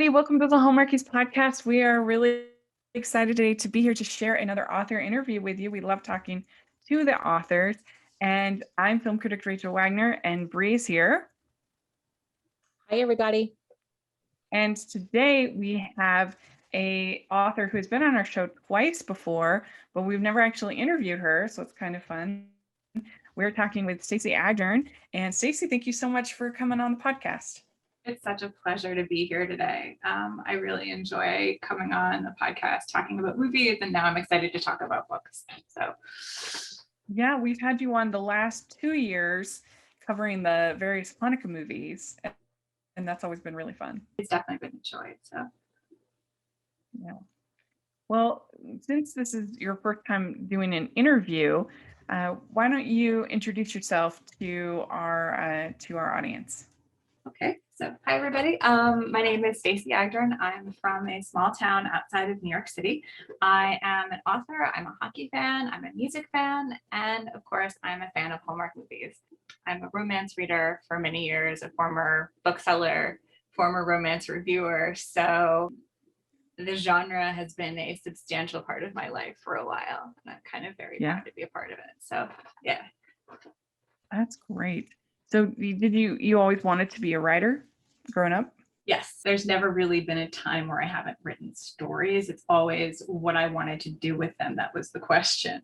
everybody. Welcome to the Hallmarkies podcast. We are really excited today to be here to share another author interview with you. We love talking to the authors. And I'm film critic Rachel Wagner, and Bree is here. Hi, everybody. And today we have a author who has been on our show twice before, but we've never actually interviewed her, so it's kind of fun. We're talking with Stacey Agdern. And Stacey, thank you so much for coming on the podcast. It's such a pleasure to be here today. I really enjoy coming on the podcast, talking about movies, and now I'm excited to talk about books. So, yeah, we've had you on the last 2 years covering the various Hanukkah movies, and that's always been really fun. It's definitely been a joy. So, yeah. Well, since this is your first time doing an interview, why don't you introduce yourself to our audience? Okay, so hi everybody. My name is Stacey Agdern. I'm from a small town outside of New York City. I am an author, I'm a hockey fan, I'm a music fan, and of course, I'm a fan of Hallmark movies. I'm a romance reader for many years, a former bookseller, former romance reviewer. So the genre has been a substantial part of my life for a while, and I'm kind of very proud to be a part of it. So yeah. That's great. So did you always wanted to be a writer growing up? Yes, there's never really been a time where I haven't written stories. It's always what I wanted to do with them. That was the question.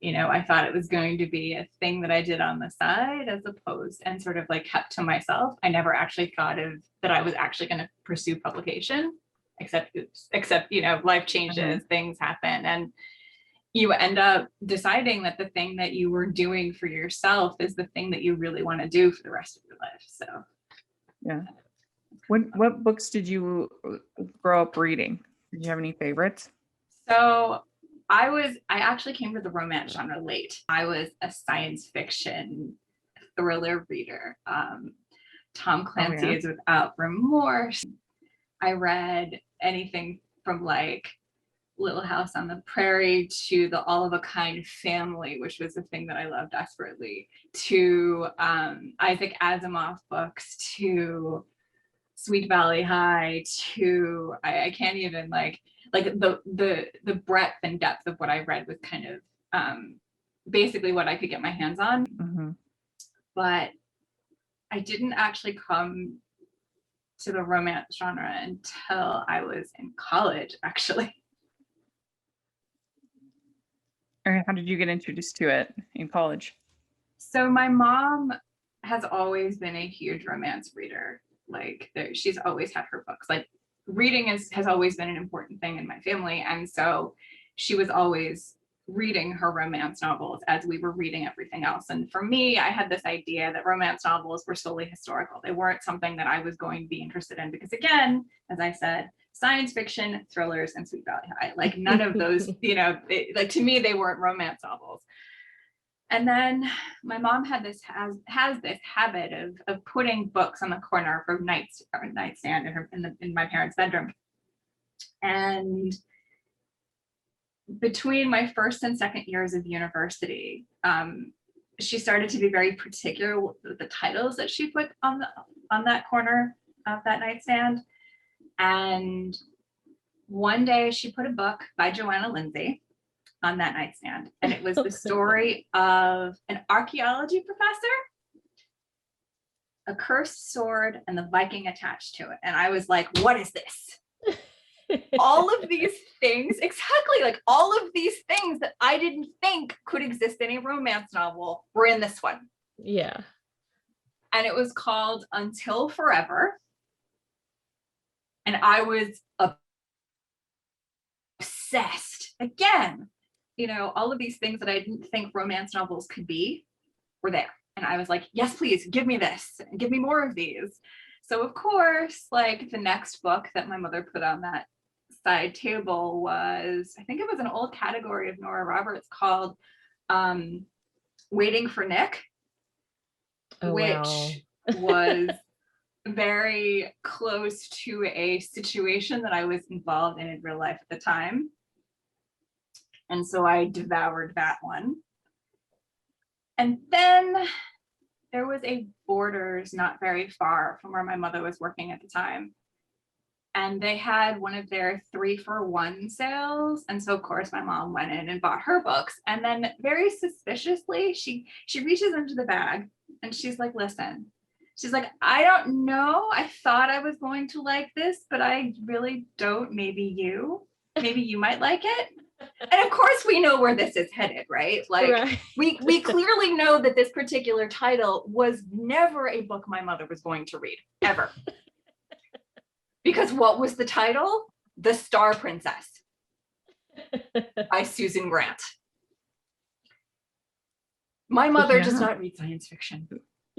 You know, I thought it was going to be a thing that I did on the side as opposed and sort of like kept to myself. I never actually thought of that I was actually going to pursue publication, except, you know, life changes, things happen. And you end up deciding that the thing that you were doing for yourself is the thing that you really want to do for the rest of your life. So, yeah. What books did you grow up reading? Did you have any favorites? So I actually came to the romance genre late. I was a science fiction thriller reader. Tom Clancy's Without Remorse. I read anything from like Little House on the Prairie to the All of a Kind Family, which was the thing that I loved desperately, to Isaac Asimov books, to Sweet Valley High, to I can't even like the breadth and depth of what I read was kind of basically what I could get my hands on. Mm-hmm. But I didn't actually come to the romance genre until I was in college, actually. How did you get introduced to it in college? So my mom has always been a huge romance reader. Like she's always had her books. Like reading has always been an important thing in my family. And so she was always reading her romance novels as we were reading everything else. And for me, I had this idea that romance novels were solely historical. They weren't something that I was going to be interested in because, again, as I said, science fiction, thrillers, and Sweet Valley High, like none of those, you know, like to me, they weren't romance novels. And then my mom has this habit of putting books on the corner of her nightstand in my parents' bedroom. And between my first and second years of university, she started to be very particular with the titles that she put on that corner of that nightstand. And one day she put a book by Joanna Lindsay on that nightstand. And it was the story of an archaeology professor, a cursed sword, and the Viking attached to it. And I was like, what is this? All of these things, exactly, like all of these things that I didn't think could exist in a romance novel were in this one. Yeah. And it was called Until Forever. And I was obsessed. Again, you know, all of these things that I didn't think romance novels could be were there. And I was like, yes, please give me this and give me more of these. So of course, like the next book that my mother put on that side table was, I think it was an old category of Nora Roberts called Waiting for Nick, which was very close to a situation that I was involved in real life at the time. And so I devoured that one. And then there was a Borders not very far from where my mother was working at the time. and they had one of their 3-for-1 sales. And so of course my mom went in and bought her books. And then very suspiciously, she reaches into the bag and she's like, listen, she's like, I don't know. I thought I was going to like this, but I really don't. Maybe you might like it. And of course we know where this is headed, right? Like Right. we clearly know that this particular title was never a book my mother was going to read, ever. Because what was the title? The Star Princess by Susan Grant. My mother does not read science fiction.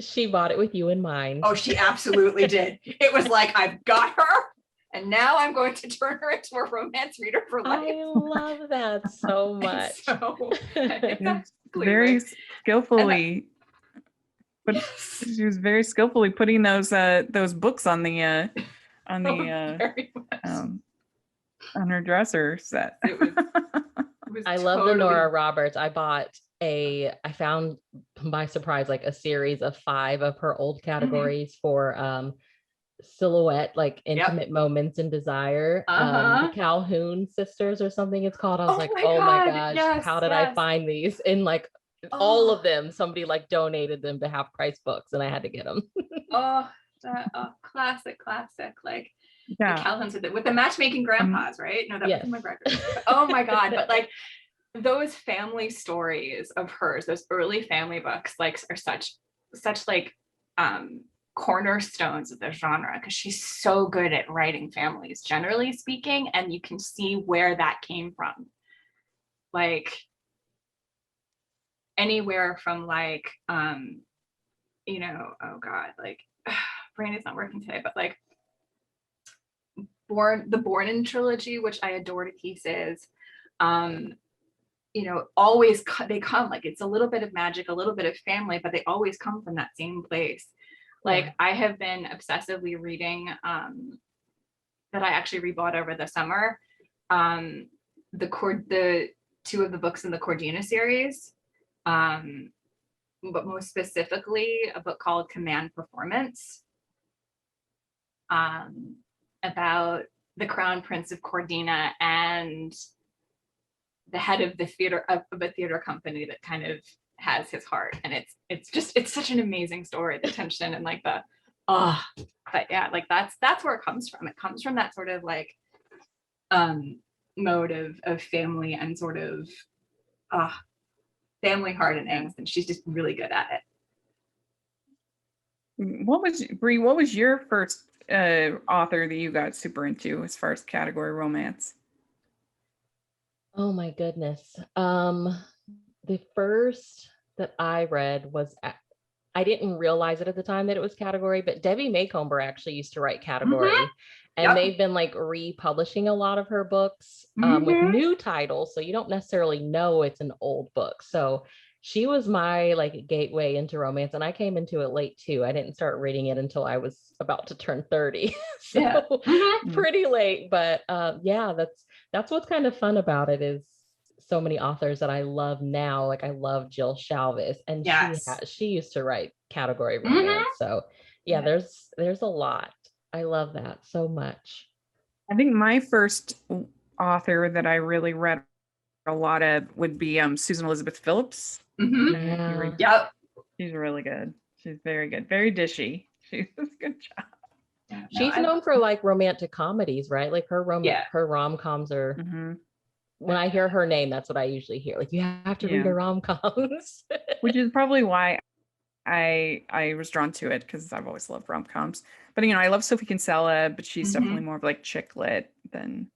She bought it with you in mind. Oh, she absolutely did. It was like, I've got her, and now I'm going to turn her into a romance reader for life. I love that so much. So, exactly, Very right? skillfully, but Yes. she was very skillfully putting those books on the Very much. on her dresser set. It was I love the totally- Nora Roberts. I found by surprise like a series of 5 of her old categories for silhouette, like intimate moments and desire. The Calhoun sisters or something it's called. I was like, oh my gosh, yes, how did I find these? And like all of them, somebody like donated them to half price books and I had to get them. Classic. Like Yeah. the Calhoun's with the matchmaking grandpas, right? No, that yes. was McGregor. Oh my God. But like those family stories of hers, those early family books, like are such like cornerstones of the genre, because she's so good at writing families, generally speaking, and you can see where that came from. Like anywhere from like oh God, like brain is not working today, but like the Born-in trilogy, which I adore to pieces. Always they come like it's a little bit of magic, a little bit of family, but they always come from that same place. Like I have been obsessively reading that I actually rebought over the summer. The 2 of the books in the Cordina series, but most specifically a book called Command Performance, about the Crown Prince of Cordina and the head of the theater of a theater company that kind of has his heart. And it's such an amazing story, the tension and like but yeah, like that's where it comes from. It comes from that sort of like mode of family and sort of family heart and angst, and she's just really good at it. Bree, what was your first author that you got super into as far as category romance? Oh my goodness. The first that I read was, I didn't realize it at the time that it was category, but Debbie Maycomber actually used to write category. And they've been like republishing a lot of her books with new titles. So you don't necessarily know it's an old book. So she was my like gateway into romance. And I came into it late too. I didn't start reading it until I was about to turn 30. So pretty late. But that's what's kind of fun about it is so many authors that I love now. Like I love Jill Shalvis, and she used to write category romance. So there's a lot. I love that so much. I think my first author that I really read a lot of would be Susan Elizabeth Phillips. Yep. She's really good. She's very good. Very dishy. She does a good job. Yeah, she's known for like romantic comedies, right? Like her rom-coms are when I hear her name, that's what I usually hear. Like you have to read her rom-coms. Which is probably why I was drawn to it, because I've always loved rom-coms. But I love Sophie Kinsella, but she's definitely more of like chick lit than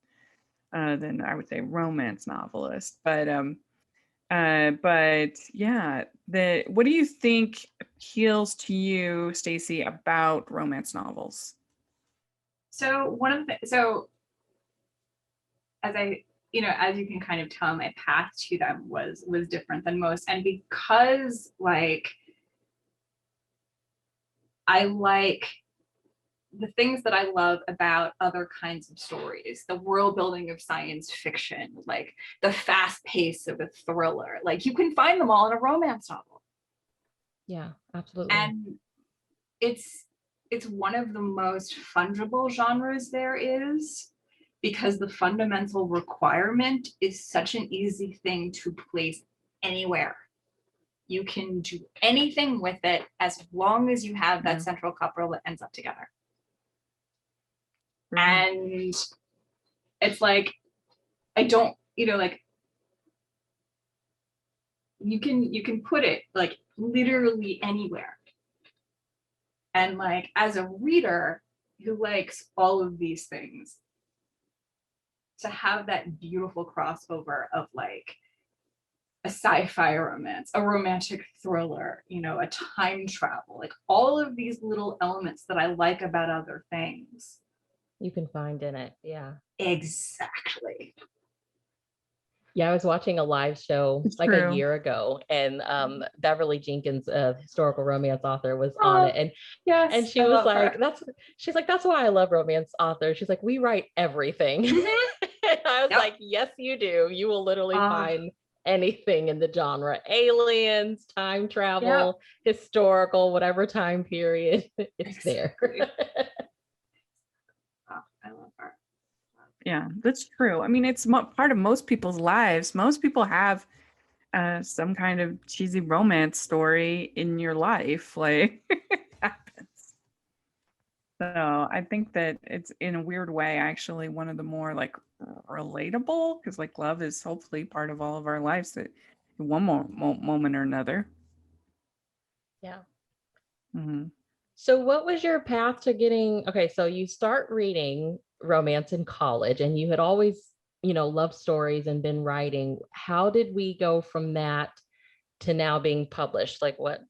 I would say romance novelist. But yeah, what do you think appeals to you, Stacey, about romance novels? So as you can kind of tell, my path to them was different than most, and because like I like the things that I love about other kinds of stories, the world building of science fiction, like the fast pace of a thriller, like you can find them all in a romance novel. Yeah, absolutely. And it's it's one of the most fungible genres there is, because the fundamental requirement is such an easy thing to place anywhere. You can do anything with it as long as you have that central couple that ends up together. Right. And it's like, I don't, like, you can put it like literally anywhere. And like, as a reader who likes all of these things, to have that beautiful crossover of like a sci-fi romance, a romantic thriller, a time travel, like all of these little elements that I like about other things. You can find in it. Yeah. Exactly. Yeah, I was watching a live show It's like true. a year ago, and Beverly Jenkins, a historical romance author, was on it, and yes, she I was love like, her. she's like, that's why I love romance authors. She's like, we write everything. And I was Yep. like, yes, you do. You will literally find anything in the genre: aliens, time travel, historical, whatever time period, it's there. I love her. Yeah, that's true. I mean, it's part of most people's lives. Most people have some kind of cheesy romance story in your life. Like, it happens. So I think that it's, in a weird way, actually one of the more like relatable, because like love is hopefully part of all of our lives at one more moment or another. Yeah. Mm-hmm. So what was your path to getting, okay, so you start reading romance in college, and you had always, loved stories and been writing. How did we go from that to now being published? Like what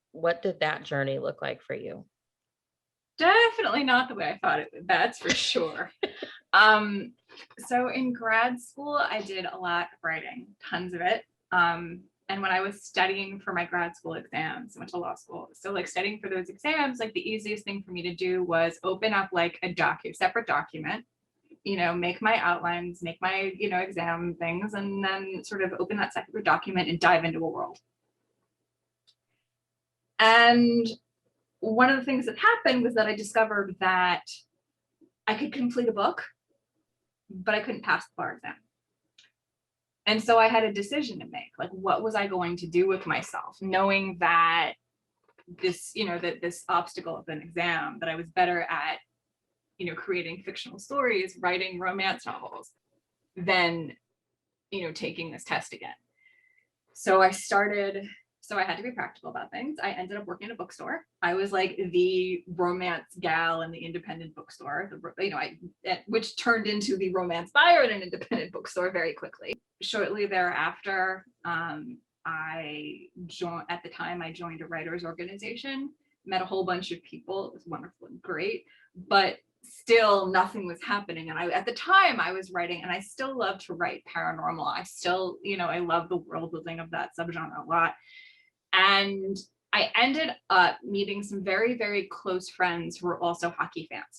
did that journey look like for you? Definitely not the way I thought it would, that's for sure. So in grad school, I did a lot of writing, tons of it. And when I was studying for my grad school exams, I went to law school. So like studying for those exams, like the easiest thing for me to do was open up like a separate document, make my outlines, make my, exam things, and then sort of open that separate document and dive into a world. And one of the things that happened was that I discovered that I could complete a book, but I couldn't pass the bar exam. And so I had a decision to make, like, what was I going to do with myself, knowing that this, that this obstacle of an exam, that I was better at, creating fictional stories, writing romance novels, than, taking this test again. So I had to be practical about things. I ended up working at a bookstore. I was like the romance gal in the independent bookstore, which turned into the romance buyer in an independent bookstore very quickly. Shortly thereafter, I joined a writers organization, met a whole bunch of people. It was wonderful and great, but still nothing was happening. And at the time I was writing, and I still love to write paranormal. I still, I love the world building of that subgenre a lot. And I ended up meeting some very, very close friends who were also hockey fans,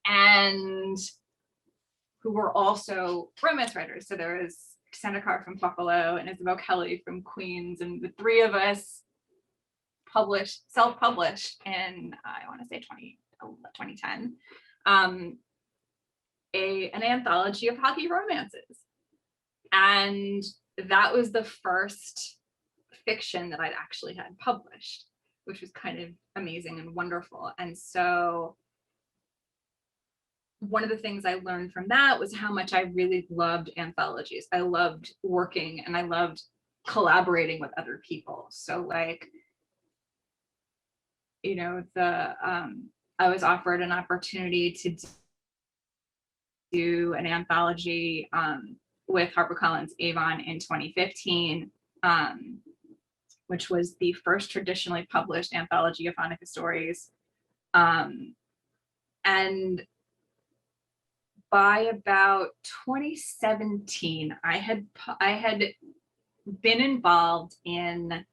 and who were also romance writers. So there was Sandra Carr from Buffalo and Isabel Kelly from Queens, and the three of us self-published in, I want to say 2010, an anthology of hockey romances. And that was the first fiction that I'd actually had published, which was kind of amazing and wonderful. And so one of the things I learned from that was how much I really loved anthologies. I loved working, and I loved collaborating with other people. So like, I was offered an opportunity to do an anthology with HarperCollins Avon in 2015, which was the first traditionally published anthology of Hanukkah stories. And by about 2017, I had been involved in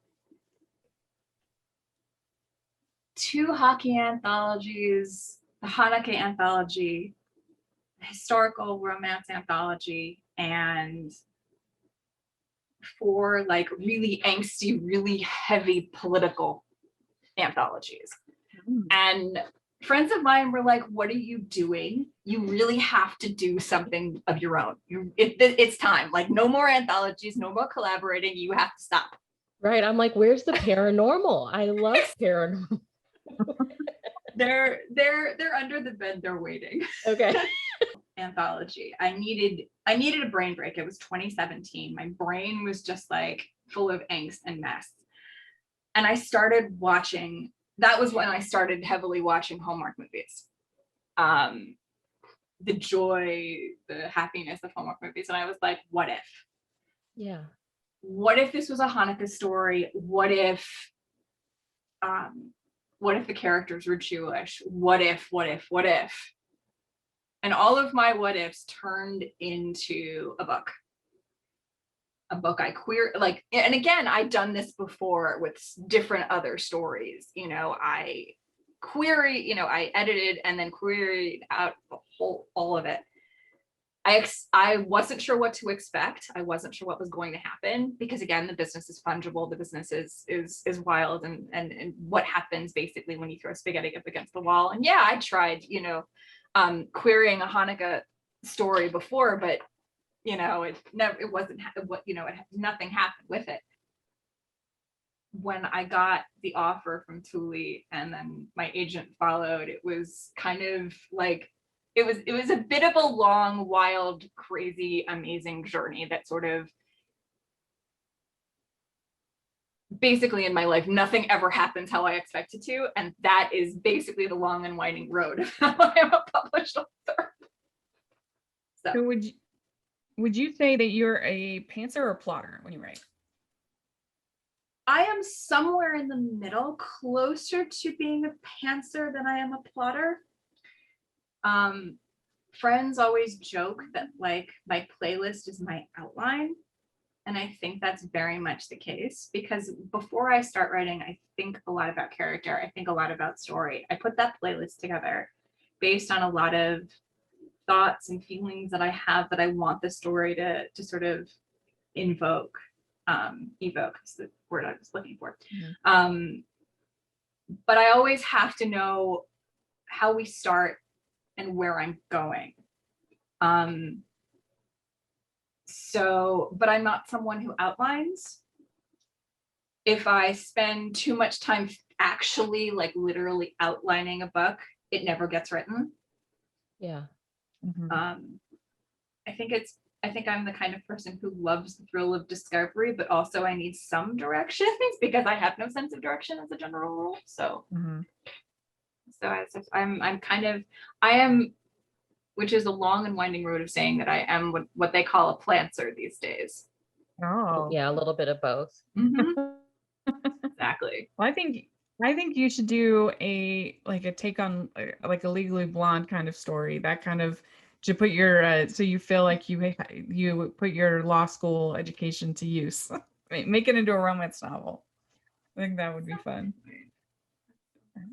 2 hockey anthologies, the Hanukkah anthology, the historical romance anthology, and 4 like really angsty, really heavy political anthologies. And friends of mine were like, what are you doing? You really have to do something of your own. It's time. Like, no more anthologies, no more collaborating. You have to stop. Right. I'm like, where's the paranormal? I love paranormal. They're under the bed, they're waiting. Okay. Anthology. I needed a brain break. It was 2017. My brain was just like full of angst and mess. And I started watching, that was when I started heavily watching Hallmark movies. The joy, the happiness of Hallmark movies. And I was like, what if? Yeah. What if this was a Hanukkah story? What if the characters were Jewish? What if? And all of my what ifs turned into a book I queer, like, and again, I'd done this before with different other stories. You know, I edited and then queried out all of it. I wasn't sure what to expect. I wasn't sure what was going to happen because, again, the business is fungible. The business is wild, and what happens basically when you throw spaghetti up against the wall. And yeah, I tried, querying a Hanukkah story before, but nothing happened with it. When I got the offer from Thule and then my agent followed, it was kind of like, it was a bit of a long, wild, crazy, amazing journey that sort of, basically in my life, nothing ever happens how I expect it to. And that is basically the long and winding road of how I am a published author. So would you say that you're a pantser or a plotter when you write? I am somewhere in the middle, closer to being a pantser than I am a plotter. Friends always joke that like my playlist is my outline. And I think that's very much the case because before I start writing, I think a lot about character. I think a lot about story. I put that playlist together based on a lot of thoughts and feelings that I have that I want the story to sort of evoke is the word I was looking for. Mm-hmm. But I always have to know how we start and where I'm going. But I'm not someone who outlines. If I spend too much time actually like literally outlining a book, it never gets written. Yeah. Mm-hmm. I think I'm the kind of person who loves the thrill of discovery, but also I need some directions because I have no sense of direction as a general rule. So, mm-hmm. I am, which is a long and winding road of saying that I am what they call a plantser these days. Oh, yeah, a little bit of both. Mm-hmm. Exactly. Well, I think you should do a take on like a Legally Blonde kind of story. That kind of to put your so you feel like you put your law school education to use. Make it into a romance novel. I think that would be fun.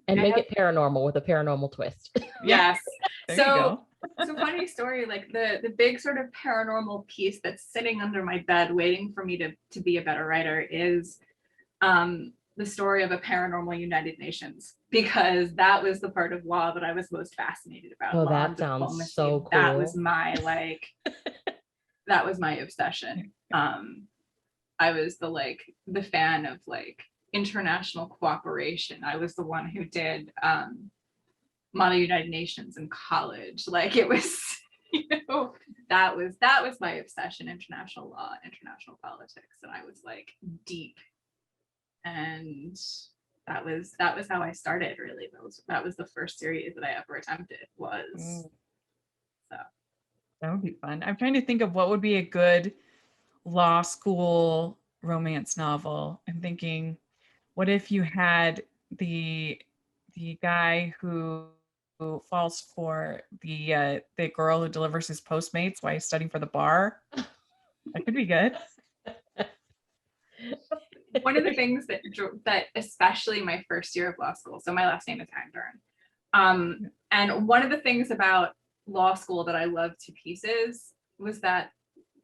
And make it paranormal with a paranormal twist. Yes. There you go. So funny story, like the big sort of paranormal piece that's sitting under my bed waiting for me to be a better writer is the story of a paranormal United Nations, because that was the part of law that I was most fascinated about. Oh, that sounds so cool. That was my that was my obsession. I was the fan of international cooperation. I was the one who did Model United Nations in college. It was, that was my obsession, international law, international politics. And I was deep. And that was how I started, really. That was the first series that I ever attempted So that would be fun. I'm trying to think of what would be a good law school romance novel. I'm thinking, what if you had the guy who falls for the girl who delivers his Postmates while he's studying for the bar? That could be good. One of the things that especially my first year of law school, so my last name is Agdern, and one of the things about law school that I loved to pieces was that,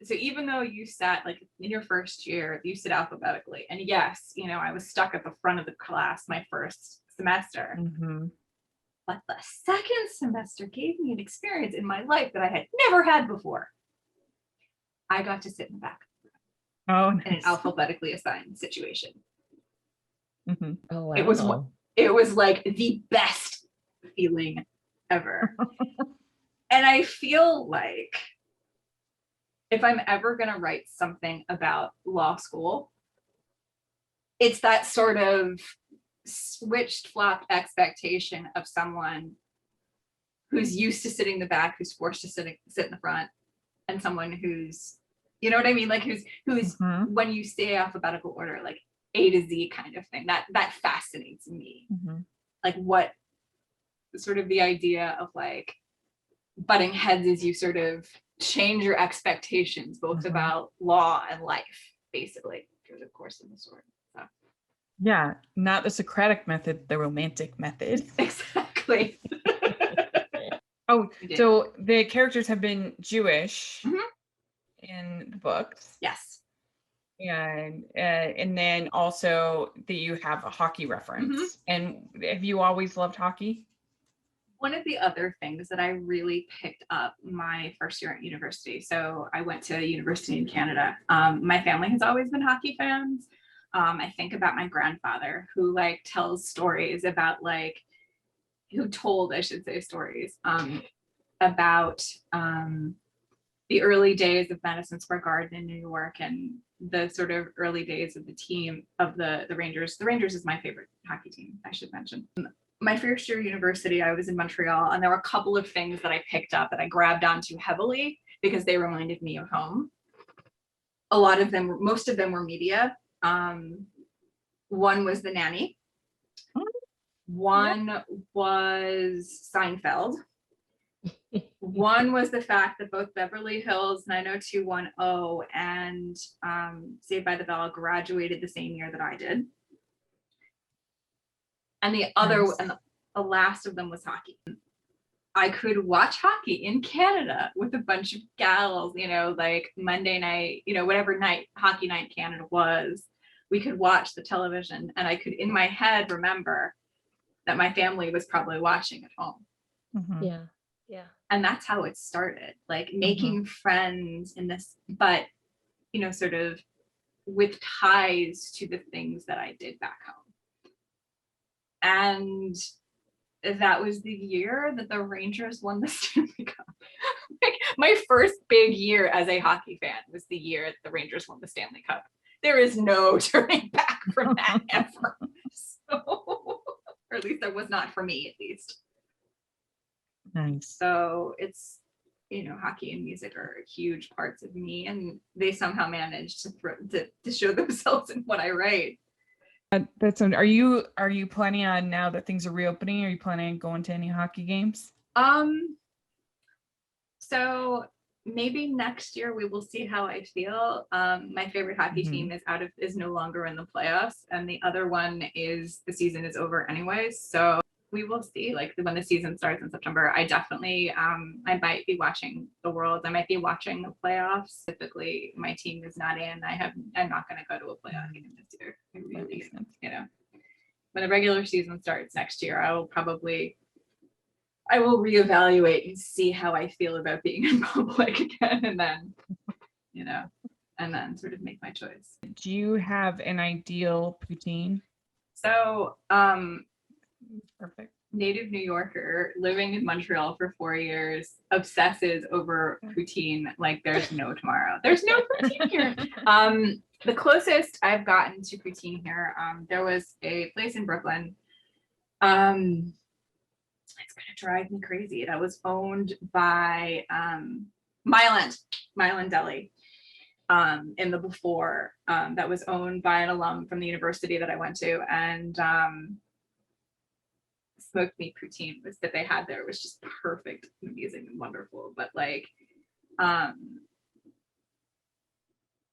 so even though you sat in your first year, you sit alphabetically, and yes, I was stuck at the front of the class my first semester. But the second semester gave me an experience in my life that I had never had before. I got to sit in the back Oh, in an alphabetically assigned situation. Oh, wow. It was like the best feeling ever. And I feel like if I'm ever going to write something about law school, it's that sort of switched flop expectation of someone who's used to sitting in the back, who's forced to sit in the front, and someone who's, you know what I mean? Like who's when you say alphabetical order, like A to Z kind of thing. That fascinates me. Like what sort of the idea of like butting heads as you sort of change your expectations, both about law and life, basically, through the course of the story. So. Yeah, not the Socratic method, the romantic method. Exactly. Oh, so the characters have been Jewish in the books. Yes. And then also that you have a hockey reference. And have you always loved hockey? One of the other things that I really picked up my first year at university, so I went to a university in Canada. My family has always been hockey fans. I think about my grandfather who like tells stories about like, I should say stories about the early days of Madison Square Garden in New York and the sort of early days of the team of the Rangers. The Rangers is my favorite hockey team, I should mention. My first year at university, I was in Montreal, and there were a couple of things that I picked up that I grabbed onto heavily because they reminded me of home. Most of them were media. One was The Nanny. One was Seinfeld. One was the fact that both Beverly Hills 90210 and Saved by the Bell graduated the same year that I did. And the other, and the last of them was hockey. I could watch hockey in Canada with a bunch of gals, like Monday night, whatever night, hockey night Canada was, we could watch the television and I could, in my head, remember that my family was probably watching at home. Yeah. And that's how it started, like making friends in this, but, sort of with ties to the things that I did back home. And that was the year that the Rangers won the Stanley Cup. Like, my first big year as a hockey fan was the year that the Rangers won the Stanley Cup. There is no turning back from that ever. So, or at least there was not for me, at least. Nice. So it's, hockey and music are huge parts of me, and they somehow managed to show themselves in what I write. Are you planning on, now that things are reopening, are you planning on going to any hockey games? So maybe next year we will see how I feel. My favorite hockey team is no longer in the playoffs, and the other one is the season is over anyways. So we will see, like when the season starts in September. I definitely I might be watching the Worlds. I might be watching the playoffs. Typically my team is not in. I'm not going to go to a playoff game this year. I really, when the regular season starts next year, I will reevaluate and see how I feel about being in public again, and then, and then sort of make my choice. Do you have an ideal poutine? So, perfect. Native New Yorker living in Montreal for 4 years, obsesses over poutine like there's no tomorrow. There's no poutine here. The closest I've gotten to poutine here, there was a place in Brooklyn. It's gonna drive me crazy. That was owned by Myland Deli. In the before, that was owned by an alum from the university that I went to, and smoked meat poutine was that they had there was just perfect, amazing, and wonderful. But like,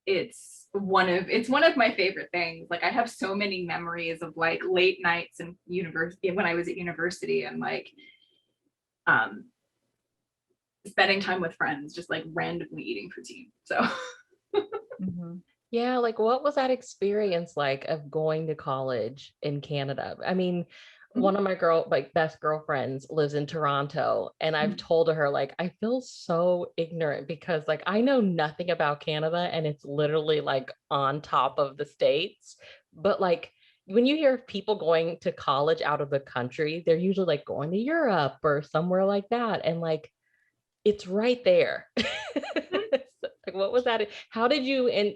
it's one of my favorite things. Like, I have so many memories of like late nights in university when I was at university, and like spending time with friends, just like randomly eating poutine. So yeah, like what was that experience like of going to college in Canada? I mean, one of my best girlfriends lives in Toronto, and I've told her, like, I feel so ignorant because like I know nothing about Canada and it's literally like on top of the States. But like when you hear of people going to college out of the country, they're usually like going to Europe or somewhere like that. And like it's right there. Like, what was that? How did you, and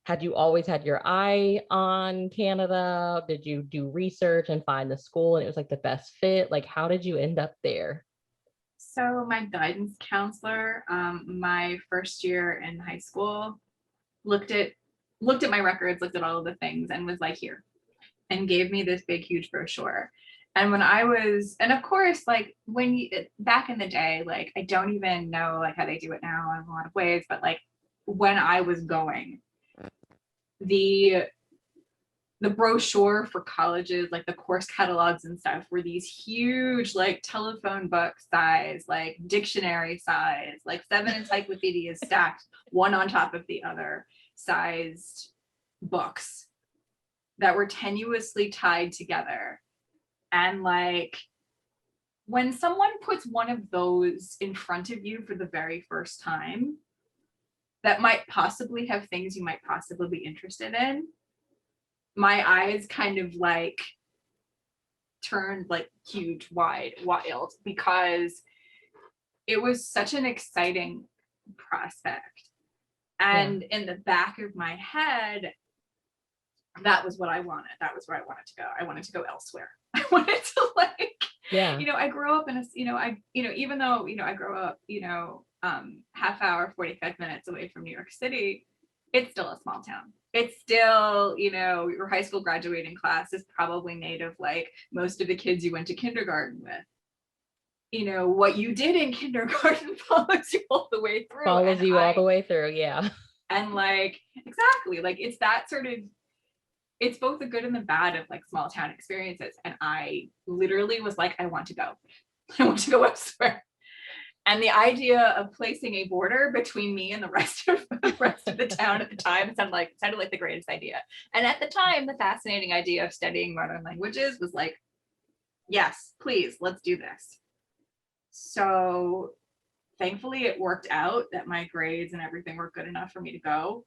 had you always had your eye on Canada? Did you do research and find the school and it was like the best fit? Like, how did you end up there? So my guidance counselor, my first year in high school, looked at my records, looked at all of the things, and was like, here, and gave me this big, huge brochure. And when I was, and of course, like when you, back in the day, like I don't even know like how they do it now in a lot of ways, but like when I was going, the brochure for colleges, like the course catalogs and stuff, were these huge, like telephone book size, like dictionary size, like 7 encyclopedias stacked one on top of the other sized books that were tenuously tied together. And like when someone puts one of those in front of you for the very first time, that might possibly have things you might possibly be interested in, my eyes kind of like turned like huge, wild, because it was such an exciting prospect. And in the back of my head, that was what I wanted. That was where I wanted to go. I wanted to go elsewhere. I wanted to like, I grew up in a, even though, I grew up, half hour, 45 minutes away from New York City, it's still a small town. It's still, your high school graduating class is probably made of like most of the kids you went to kindergarten with. What you did in kindergarten follows you all the way through. Follows you all the way through, yeah. And like, exactly, like it's that sort of, it's both the good and the bad of like small town experiences. And I literally was like, I want to go. I want to go elsewhere. And the idea of placing a border between me and the rest of the town at the time sounded like the greatest idea. And at the time, the fascinating idea of studying modern languages was like, yes, please, let's do this. So thankfully it worked out that my grades and everything were good enough for me to go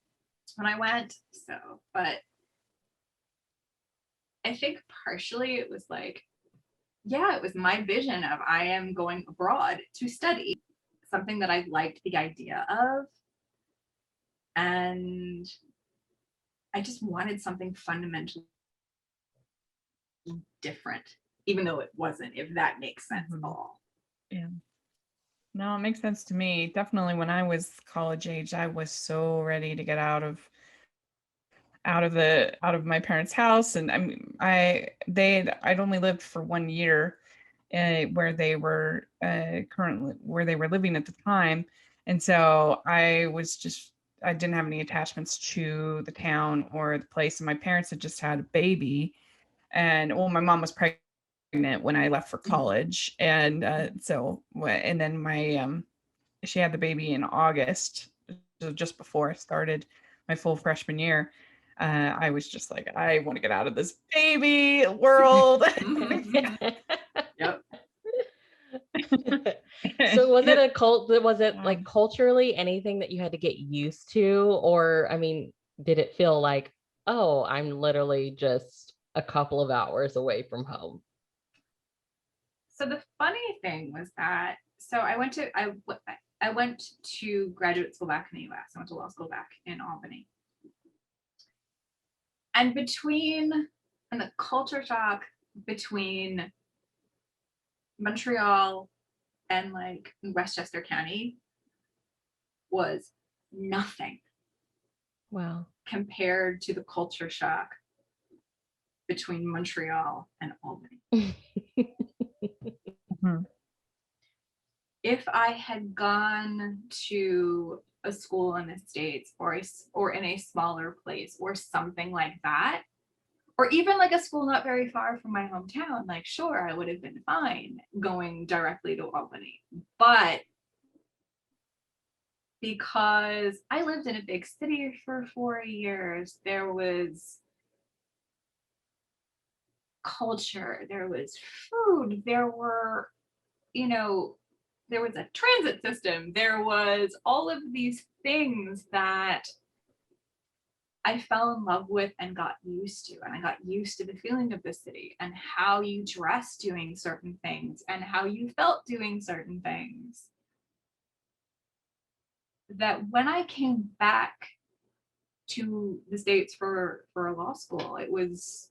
when I went. So, but I think partially it was like, it was my vision of I am going abroad to study, something that I liked the idea of. And I just wanted something fundamentally different, even though it wasn't, if that makes sense at all. Yeah. No, it makes sense to me. Definitely when I was college age, I was so ready to get out of my parents' house. And I mean, I'd only lived for 1 year where they were living at the time. And so I didn't have any attachments to the town or the place. And my parents had just had a baby. And my mom was pregnant when I left for college. And and then she had the baby in August, so just before I started my full freshman year. I was just like, I want to get out of this baby world. Yep. So was it like culturally anything that you had to get used to? Or, I mean, did it feel like, oh, I'm literally just a couple of hours away from home? So the funny thing was that, I went to graduate school back in the US. I went to law school back in Albany. And the culture shock between Montreal and like Westchester County was nothing. Wow. Compared to the culture shock between Montreal and Albany. Mm-hmm. If I had gone to a school in the States or in a smaller place or something like that, or even like a school not very far from my hometown, like sure, I would have been fine going directly to Albany. But because I lived in a big city for 4 years, there was culture, there was food, there were, there was a transit system, there was all of these things that I fell in love with and got used to. And I got used to the feeling of the city and how you dress doing certain things and how you felt doing certain things. That when I came back to the States for law school, it was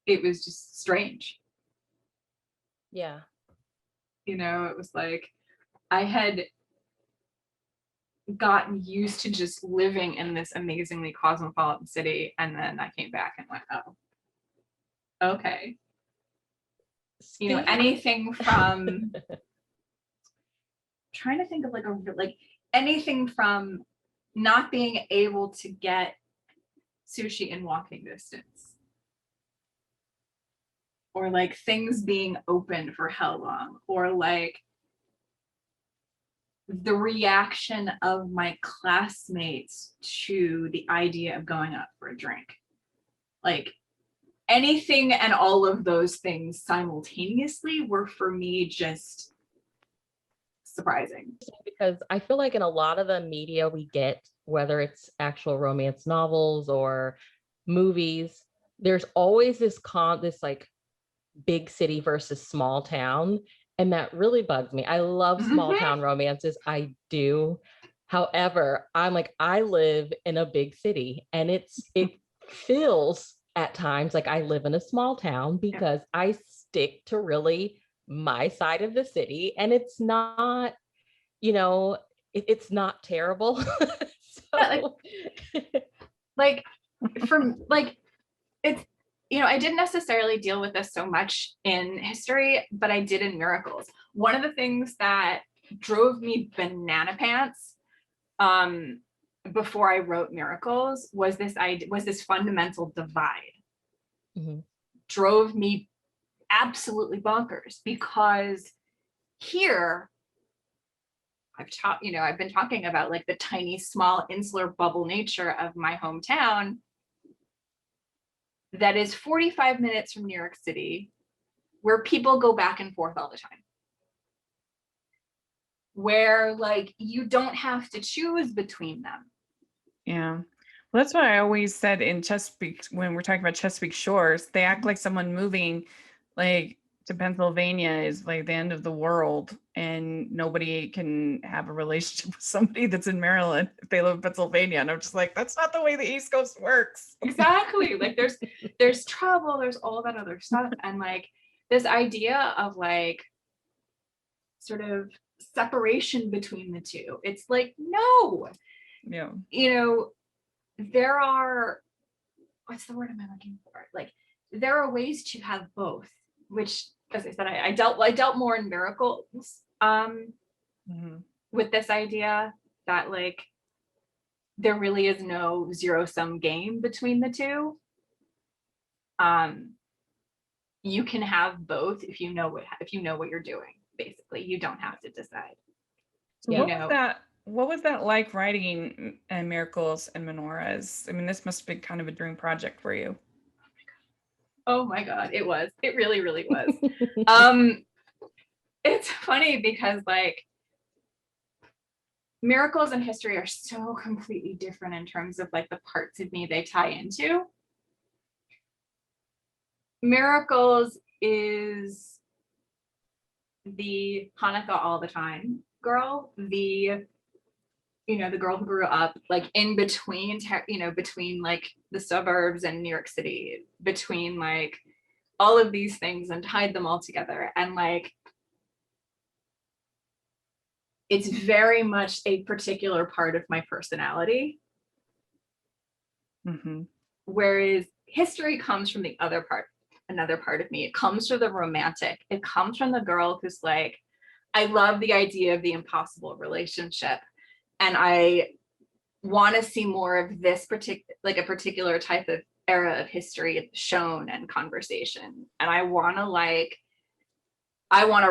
just strange. Yeah. It was like I had gotten used to just living in this amazingly cosmopolitan city, and then I came back and went, oh, okay. Anything from trying to think of like anything from not being able to get sushi in walking distance, or like things being open for how long, or like the reaction of my classmates to the idea of going out for a drink. Like anything and all of those things simultaneously were for me just surprising. Because I feel like in a lot of the media we get, whether it's actual romance novels or movies, there's always this like big city versus small town. And that really bugs me. I love small town romances. I do. However, I'm like, I live in a big city, and it feels at times like I live in a small town because I stick to really my side of the city, and it's not, it's not terrible. So. like it's, I didn't necessarily deal with this so much in history, but I did in Miracles. One of the things that drove me banana pants before I wrote Miracles was this fundamental divide. Drove me absolutely bonkers, because here I've been talking about like the tiny, small, insular bubble nature of my hometown that is 45 minutes from New York City, where people go back and forth all the time. Where like you don't have to choose between them. Yeah. Well, that's what I always said in Chesapeake, when we're talking about Chesapeake Shores, they act like someone moving like to Pennsylvania is like the end of the world, and nobody can have a relationship with somebody that's in Maryland if they live in Pennsylvania. And I'm just like, that's not the way the East Coast works. Exactly. Like there's trouble, there's all that other stuff. And like this idea of like sort of separation between the two. It's like, no. Yeah. There are, what's the word am I looking for? Like there are ways to have both, which, as I said, I dealt more in Miracles with this idea that like there really is no zero-sum game between the two. You can have both if you know what you're doing. Basically, you don't have to decide. So what was that like writing Miracles and Menorahs? I mean, this must have been kind of a dream project for you. Oh my God, it was. It really, really was. It's funny because like Miracles and history are so completely different in terms of like the parts of me they tie into. Miracles is the Hanukkah all the time girl, the girl who grew up like in between, between like the suburbs and New York City, between like all of these things, and tied them all together. And like, it's very much a particular part of my personality. Whereas history comes from the another part of me. It comes from the romantic. It comes from the girl who's like, I love the idea of the impossible relationship, and I want to see more of this particular type of era of history shown and conversation. And I want to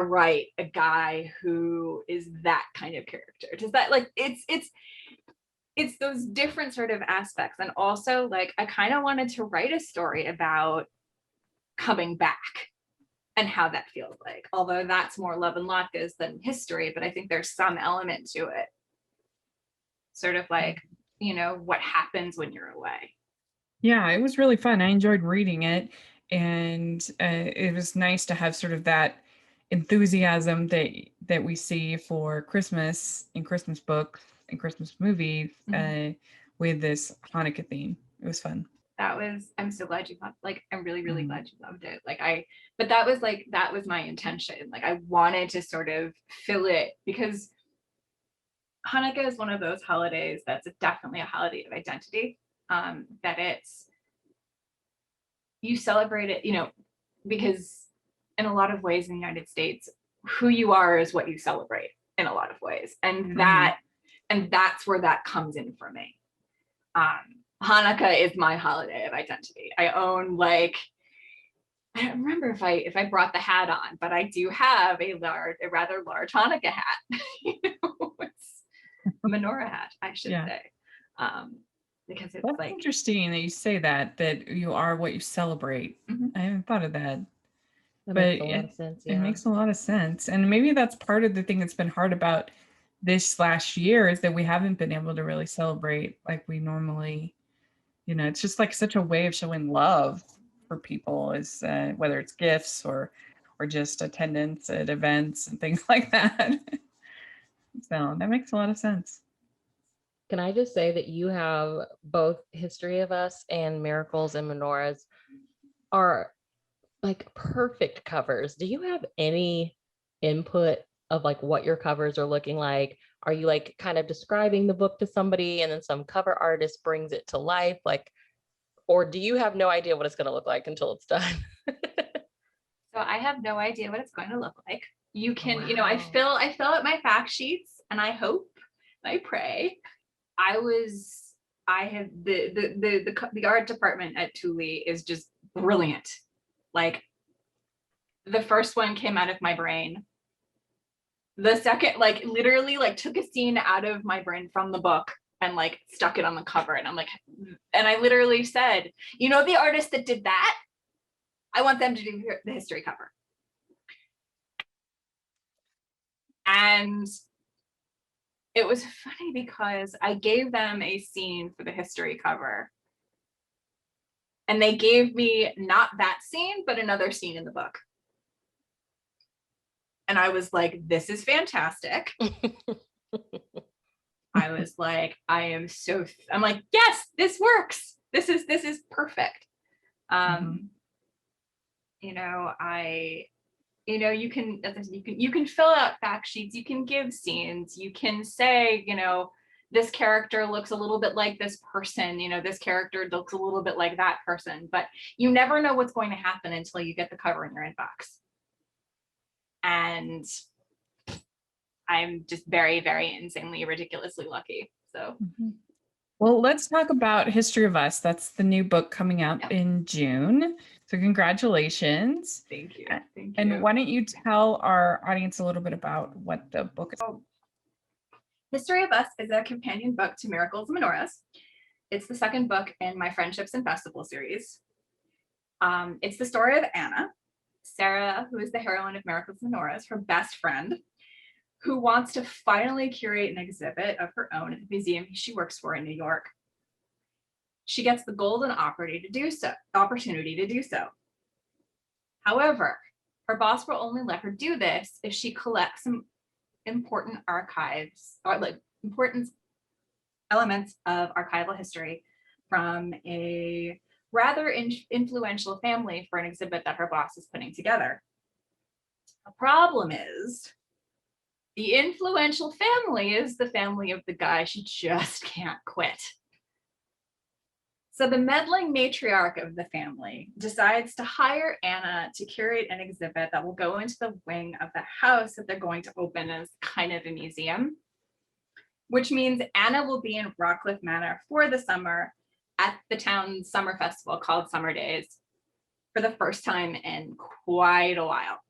write a guy who is that kind of character. Does that like it's those different sort of aspects. And also like I kind of wanted to write a story about coming back and how that feels like. Although that's more love and latkes than history, but I think there's some element to it. Sort of like, what happens when you're away. Yeah, it was really fun. I enjoyed reading it, and it was nice to have sort of that enthusiasm that we see for Christmas in Christmas books and Christmas movies with this Hanukkah theme. It was fun. I'm so glad you thought, like, I'm really, really glad you loved it. But that was my intention. Like, I wanted to sort of fill it, because Hanukkah is one of those holidays that's definitely a holiday of identity. That you celebrate it, because in a lot of ways in the United States, who you are is what you celebrate in a lot of ways. And that's where that comes in for me. Hanukkah is my holiday of identity. I own, like, I don't remember if I brought the hat on, but I do have a rather large Hanukkah hat. It's a menorah hat, I should say. Because it's That's interesting that you say that you are what you celebrate. I haven't thought of that. That makes a lot of sense. Yeah. It makes a lot of sense. And maybe that's part of the thing that's been hard about this last year, is that we haven't been able to really celebrate like we normally, it's just like such a way of showing love for people, is whether it's gifts or just attendance at events and things like that. So that makes a lot of sense. Can I just say that you have both History of Us and Miracles and Menorahs are like perfect covers. Do you have any input of like what your covers are looking like? Are you like kind of describing the book to somebody and then some cover artist brings it to life? Like, or do you have no idea what it's going to look like until it's done? So I have no idea what it's going to look like. You can, I fill out my fact sheets, and I hope, I pray. I have the art department at Thule is just brilliant. Like, the first one came out of my brain. The second, like, literally, like, took a scene out of my brain from the book and like stuck it on the cover. And I'm like, and I literally said, the artist that did that, I want them to do the history cover. And it was funny because I gave them a scene for the history cover, and they gave me not that scene, but another scene in the book. And I was like, this is fantastic. I was like, I'm like, yes, this works. This is perfect. You can fill out fact sheets, you can give scenes, you can say, this character looks a little bit like this person, this character looks a little bit like that person, but you never know what's going to happen until you get the cover in your inbox. And I'm just very, very insanely, ridiculously lucky. So. Well, let's talk about History of Us. That's the new book coming out in June. So congratulations. Thank you. And why don't you tell our audience a little bit about what the book is? History of Us is a companion book to Miracles and Menorahs. It's the second book in my Friendships and Festival series. It's the story of Anna, Sarah, who is the heroine of Miracles and Menorahs, her best friend, who wants to finally curate an exhibit of her own at the museum she works for in New York. She gets the golden opportunity to do so. However, her boss will only let her do this if she collects some important archives, or like important elements of archival history from a rather influential family for an exhibit that her boss is putting together. The problem is, the influential family is the family of the guy she just can't quit. So the meddling matriarch of the family decides to hire Anna to curate an exhibit that will go into the wing of the house that they're going to open as kind of a museum, which means Anna will be in Rockcliffe Manor for the summer at the town's summer festival called Summer Days for the first time in quite a while.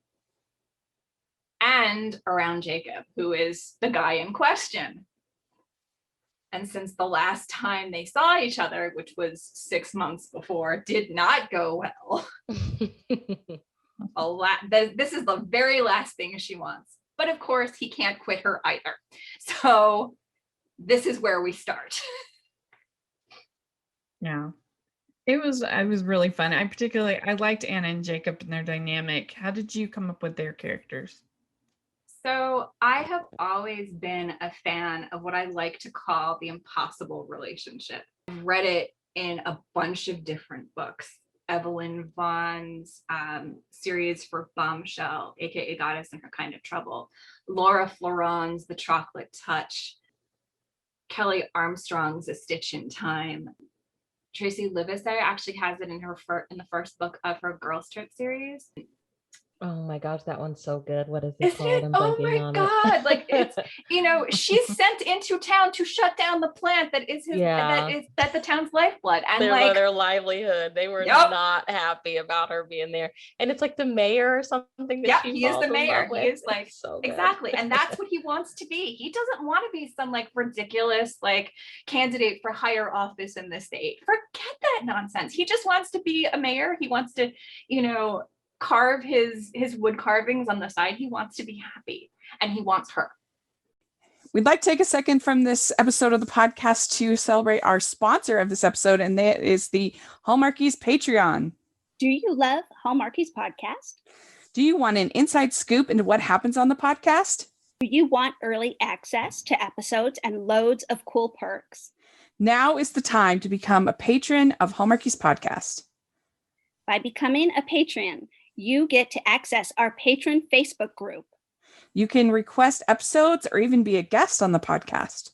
And around Jacob, who is the guy in question. And since the last time they saw each other, which was 6 months before, did not go well, this is the very last thing she wants. But of course, he can't quit her either. So this is where we start. Yeah. It was really fun. I liked Anna and Jacob and their dynamic. How did you come up with their characters? So I have always been a fan of what I like to call the impossible relationship. I've read it in a bunch of different books. Evelyn Vaughn's series for Bombshell, aka Goddess and Her Kind of Trouble, Laura Floron's The Chocolate Touch, Kelly Armstrong's A Stitch in Time. Tracy Livesey actually has it in the first book of her Girls Trip series. Oh my gosh, that one's so good. What is it Isn't called? it? I'm Oh blanking my on God. it. Like it's, she's sent into town to shut down the plant that is that the town's lifeblood. And their livelihood. They were not happy about her being there. And it's like the mayor or something that he is the mayor. He is like, so exactly. And that's what he wants to be. He doesn't want to be some like ridiculous like candidate for higher office in the state. Forget that nonsense. He just wants to be a mayor. He wants to, carve his wood carvings on the side. He wants to be happy, and he wants her. We'd like to take a second from this episode of the podcast to celebrate our sponsor of this episode, and that is the Hallmarkies Patreon. Do you love Hallmarkies podcast? Do you want an inside scoop into what happens on the podcast? Do you want early access to episodes and loads of cool perks? Now is the time to become a patron of Hallmarkies podcast. By becoming a patron, you get to access our patron Facebook group. You can request episodes or even be a guest on the podcast.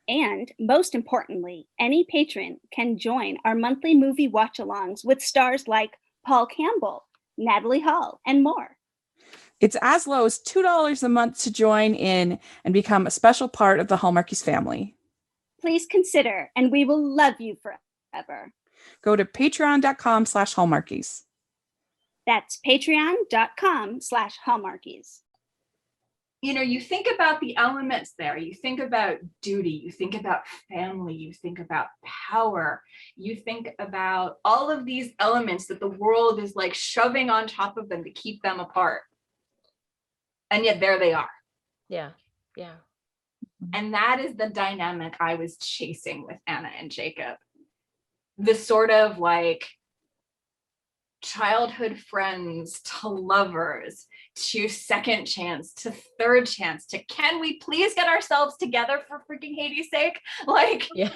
And most importantly, any patron can join our monthly movie watch-alongs with stars like Paul Campbell, Natalie Hall, and more. It's as low as $2 a month to join in and become a special part of the Hallmarkies family. Please consider, and we will love you forever. Go to patreon.com/Hallmarkies. That's patreon.com/Hallmarkies. You think about the elements there. You think about duty. You think about family. You think about power. You think about all of these elements that the world is like shoving on top of them to keep them apart. And yet there they are. Yeah. Yeah. And that is the dynamic I was chasing with Anna and Jacob. The sort of like childhood friends to lovers to second chance to third chance to can we please get ourselves together for freaking Hades' sake? Like, yeah.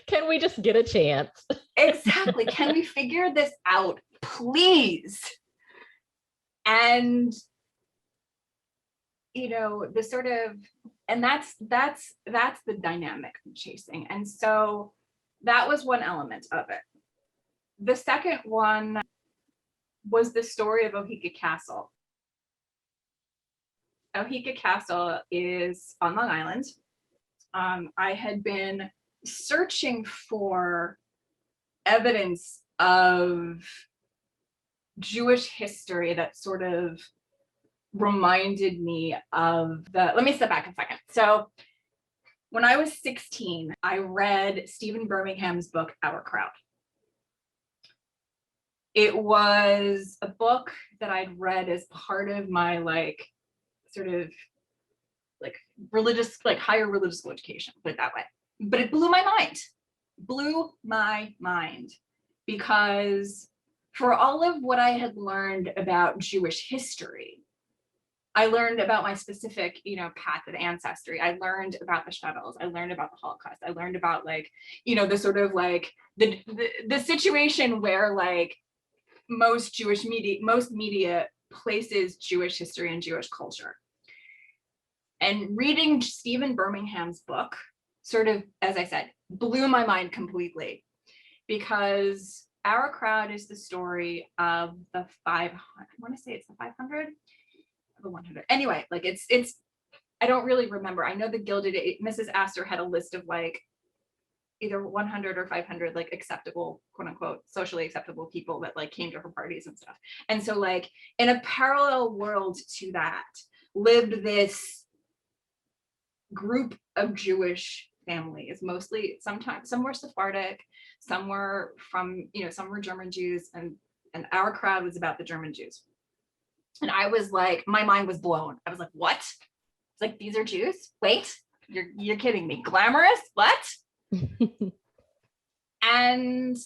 Can we just get a chance? Exactly. Can we figure this out, please? And the sort of, and that's the dynamic I'm chasing. And so that was one element of it. The second one was the story of Oheka Castle. Oheka Castle is on Long Island. I had been searching for evidence of Jewish history that sort of reminded me of let me step back a second. So when I was 16, I read Stephen Birmingham's book, Our Crowd. It was a book that I'd read as part of my sort of religious, higher religious school education, put it that way. But it blew my mind, because for all of what I had learned about Jewish history, I learned about my specific, path of ancestry. I learned about the shuttles. I learned about the Holocaust. I learned about the sort of the situation where most media places Jewish history and Jewish culture. And reading Stephen Birmingham's book sort of, as I said, blew my mind completely, because Our Crowd is the story of the 500, I want to say it's the 500, the 100. Anyway, it's I don't really remember. I know the Gilded Age, Mrs. Astor had a list of either 100 or 500 acceptable, quote unquote, socially acceptable people that came to her parties and stuff. And so in a parallel world to that lived this group of Jewish family is mostly, sometimes some were Sephardic, some were from, some were German Jews, and our crowd was about the German Jews. And I was like, my mind was blown. I was like, what? It's like, these are Jews? Wait, you're kidding me. Glamorous? What? And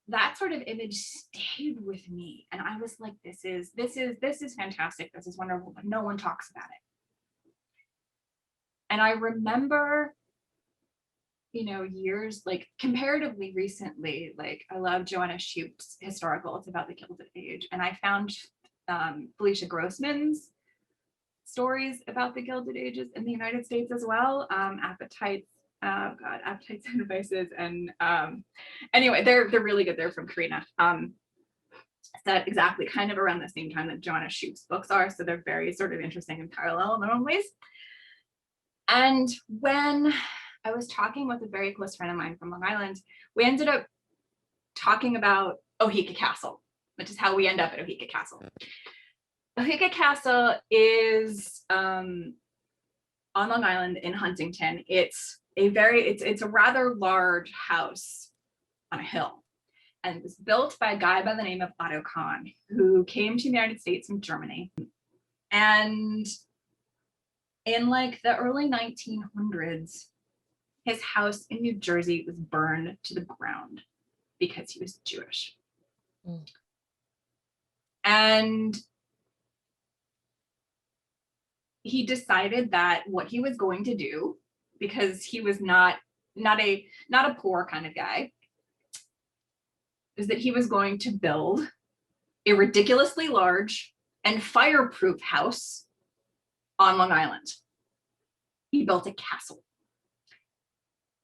that sort of image stayed with me. And I was like, this is fantastic. This is wonderful, but no one talks about it. And I remember, years, like comparatively recently, like I love Joanna Shupe's historical. It's about the Gilded Age. And I found Felicia Grossman's stories about the Gilded Ages in the United States as well. Appetites and Vices. And anyway, they're really good. They're from Karina. Set exactly kind of around the same time that Joanna Shupe's books are. So they're very sort of interesting and parallel in their own ways. And when I was talking with a very close friend of mine from Long Island, we ended up talking about Oheka Castle, which is how we end up at Oheka Castle. Oheka Castle is on Long Island in Huntington. It's a rather large house on a hill. And it was built by a guy by the name of Otto Kahn, who came to the United States from Germany. And in like the early 1900s, his house in New Jersey was burned to the ground because he was Jewish. Mm. And he decided that what he was going to do, because he was not a poor kind of guy, is that he was going to build a ridiculously large and fireproof house on Long Island. He built a castle.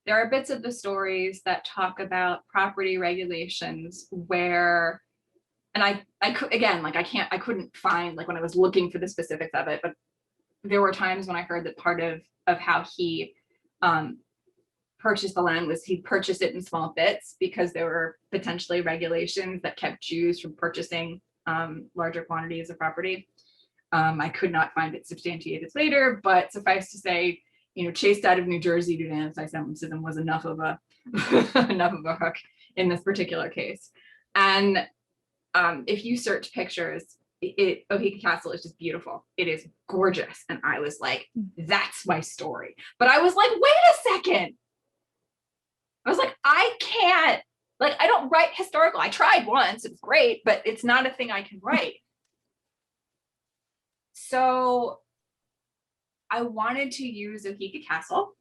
There are bits of the stories that talk about property regulations where, and I couldn't find, like when I was looking for the specifics of it, but there were times when I heard that part of how he purchased the land was he purchased it in small bits because there were potentially regulations that kept Jews from purchasing larger quantities of property. I could not find it substantiated later, but suffice to say, chased out of New Jersey due to anti-Semitism was enough of a hook in this particular case. And if you search pictures, Oheka Castle is just beautiful. It is gorgeous. And I was like, that's my story. But I was like, wait a second. I was like, I can't, like, I don't write historical. I tried once, it's great, but it's not a thing I can write. So I wanted to use Oheka Castle,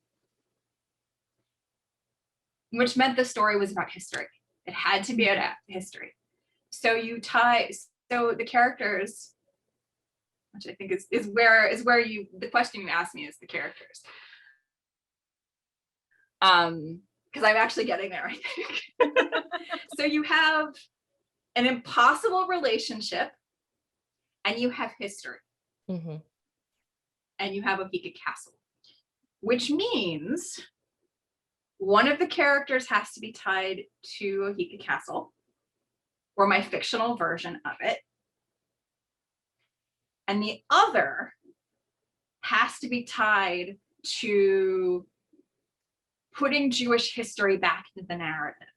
which meant the story was about history. It had to be about history. So so the characters, which I think is where the question you asked me is the characters. Because I'm actually getting there, I think. So you have an impossible relationship and you have history. Mm-hmm. And you have Oheka Castle, which means one of the characters has to be tied to Oheka Castle, or my fictional version of it. And the other has to be tied to putting Jewish history back into the narrative,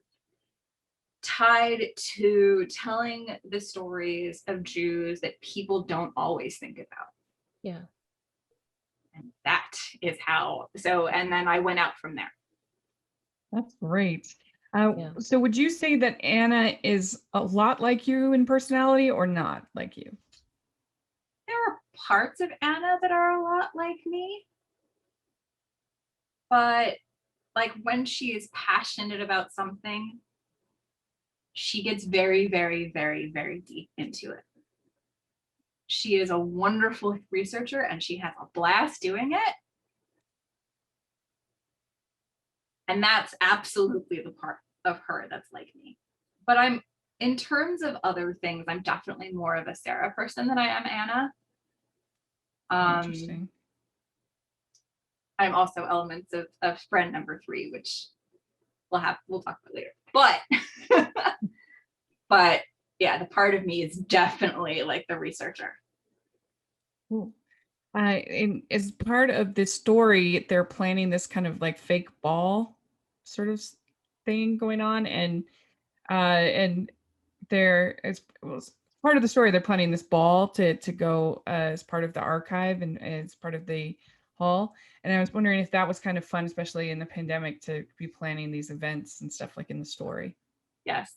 tied to telling the stories of Jews that people don't always think about. Yeah. And that is how, and then I went out from there. That's great. So would you say that Anna is a lot like you in personality or not like you? There are parts of Anna that are a lot like me. But like when she is passionate about something, she gets very, very, very, very deep into it. She is a wonderful researcher and she has a blast doing it. And that's absolutely the part of her that's like me. But in terms of other things, I'm definitely more of a Sarah person than I am Anna. Interesting. I'm also elements of friend number 3, which we'll talk about later. But yeah, the part of me is definitely like the researcher. Cool. as part of this story, they're planning this kind of like fake ball sort of thing going on, and they're as well, as part of the story, they're planning this ball to go as part of the archive and as part of the hall. And I was wondering if that was kind of fun, especially in the pandemic, to be planning these events and stuff like in the story. Yes.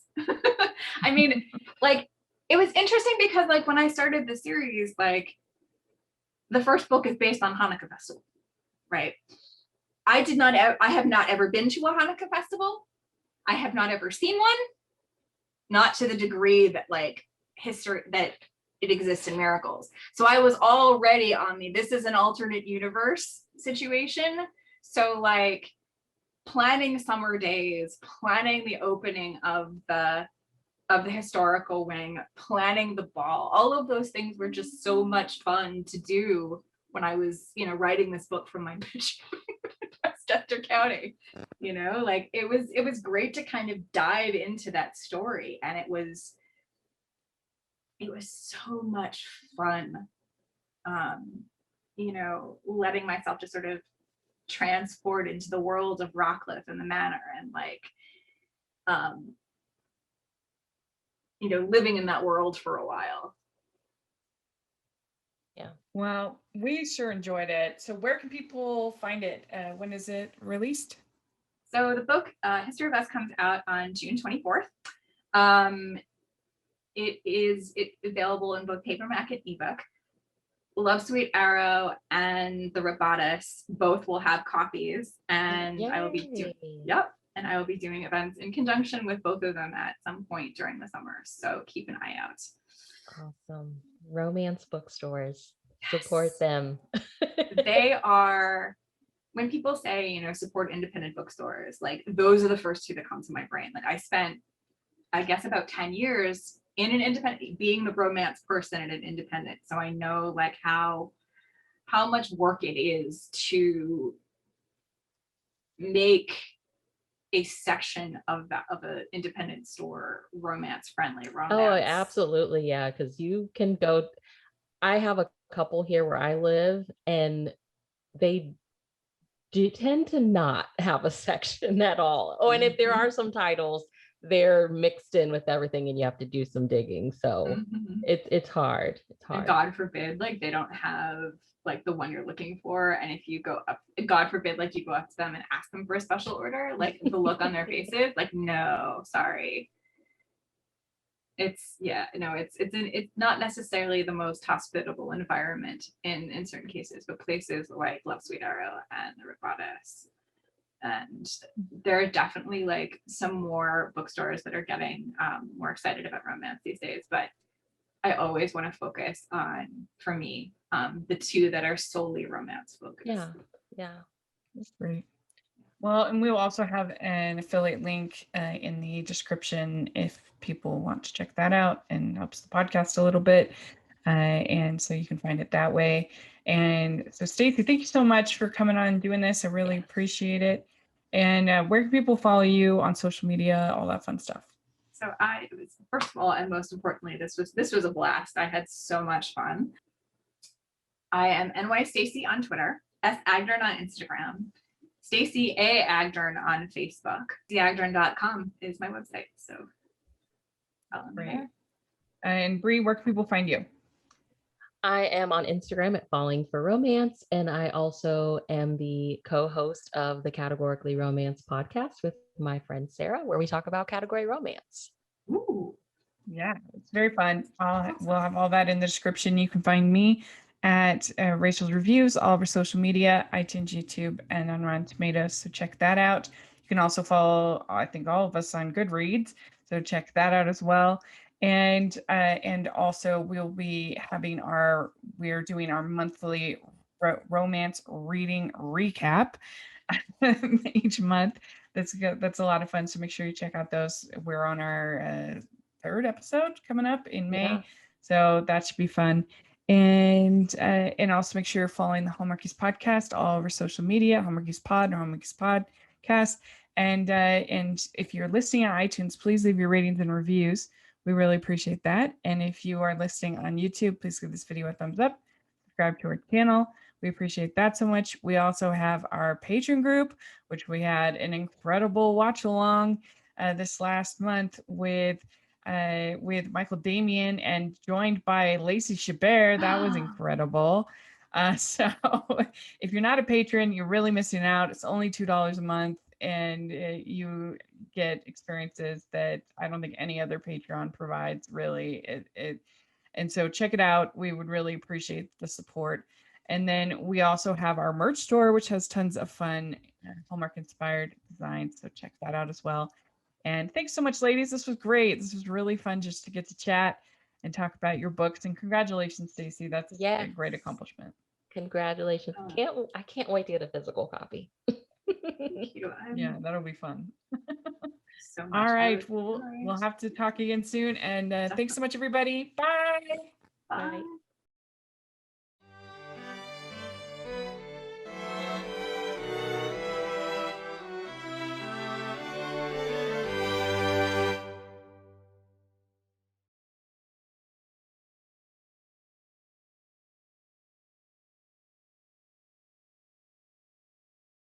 I mean, like, it was interesting because like when I started the series, like the first book is based on Hanukkah festival, right? I have not ever been to a Hanukkah festival. I have not ever seen one, not to the degree that like history that it exists in Miracles. So I was already on this is an alternate universe situation. So like planning summer days, planning the opening of the historical wing, planning the ball, all of those things were just so much fun to do when I was, writing this book from my bedroom in Westchester County. Like it was great to kind of dive into that story, and it was so much fun. Letting myself just sort of transport into the world of Rockcliffe and the manor, and like living in that world for a while. Yeah. Well, we sure enjoyed it. So where can people find it? When is it released? So the book, History of Us, comes out on June 24th. It's available in both paperback and ebook. Love Sweet Arrow and The Robotus both will have copies, and I will be doing events in conjunction with both of them at some point during the summer. So keep an eye out. Awesome. Romance bookstores. Yes. Support them. They are, when people say, support independent bookstores, like those are the first two that come to my brain. Like I spent, I guess, about 10 years in an independent, being the romance person at an independent. So I know like how much work it is to make a section of an independent store romance friendly romance. Oh, absolutely. Yeah. Because you can go, I have a couple here where I live, and they do tend to not have a section at all. Oh, and if there are some titles, they're mixed in with everything and you have to do some digging. So it's hard. It's hard. And God forbid, like they don't have like the one you're looking for. And if you go up, God forbid, like you go up to them and ask them for a special order, like the look on their faces, like, no, sorry. It's not necessarily the most hospitable environment in certain cases, but places like Love Sweet Arrow and the Robotus. And there are definitely like some more bookstores that are getting more excited about romance these days, but I always want to focus on, for me, the two that are solely romance focused. Yeah. That's great. Well, and we will also have an affiliate link in the description if people want to check that out, and helps the podcast a little bit. And so you can find it that way. And so Stacey, thank you so much for coming on and doing this. I really appreciate it. And where can people follow you on social media, all that fun stuff? So first of all, and most importantly, this was a blast. I had so much fun. I am NY Stacey on Twitter, S Agdern on Instagram, Stacey A Agdern on Facebook. StaceyAgdern.com is my website. So great. And Bree, where can people find you? I am on Instagram at Falling for Romance, and I also am the co-host of the Categorically Romance podcast with my friend Sarah, where we talk about category romance. Ooh. Yeah, it's very fun. We'll have all that in the description. You can find me at Rachel's Reviews, all over social media, iTunes, YouTube, and on Rotten Tomatoes. So check that out. You can also follow, I think, all of us on Goodreads. So check that out as well. And also we'll be having we're doing our monthly romance reading recap each month. That's good. That's a lot of fun. So make sure you check out those. We're on our third episode coming up in May. Yeah. So that should be fun. And also make sure you're following the Hallmarkies podcast all over social media, Hallmarkies Pod or Hallmarkies Podcast. And if you're listening on iTunes, please leave your ratings and reviews. We really appreciate that. And if you are listening on YouTube, please give this video a thumbs up. subscribe to our channel. We appreciate that so much. We also have our Patreon group, which we had an incredible watch along this last month with Michael Damian and joined by Lacey Chabert. That was incredible. So if you're not a patron, you're really missing out. It's only $2 a month, and you get experiences that I don't think any other Patreon provides, really. And so check it out. We would really appreciate the support. And then we also have our merch store, which has tons of fun Hallmark inspired designs. So check that out as well. And thanks so much, ladies. This was great. This was really fun just to get to chat and talk about your books. And congratulations, Stacey. That's a great accomplishment. Congratulations. I can't wait to get a physical copy. Thank you. Yeah, that'll be fun. So much. All right. We'll have to talk again soon. And thanks so much, everybody. Bye. Bye.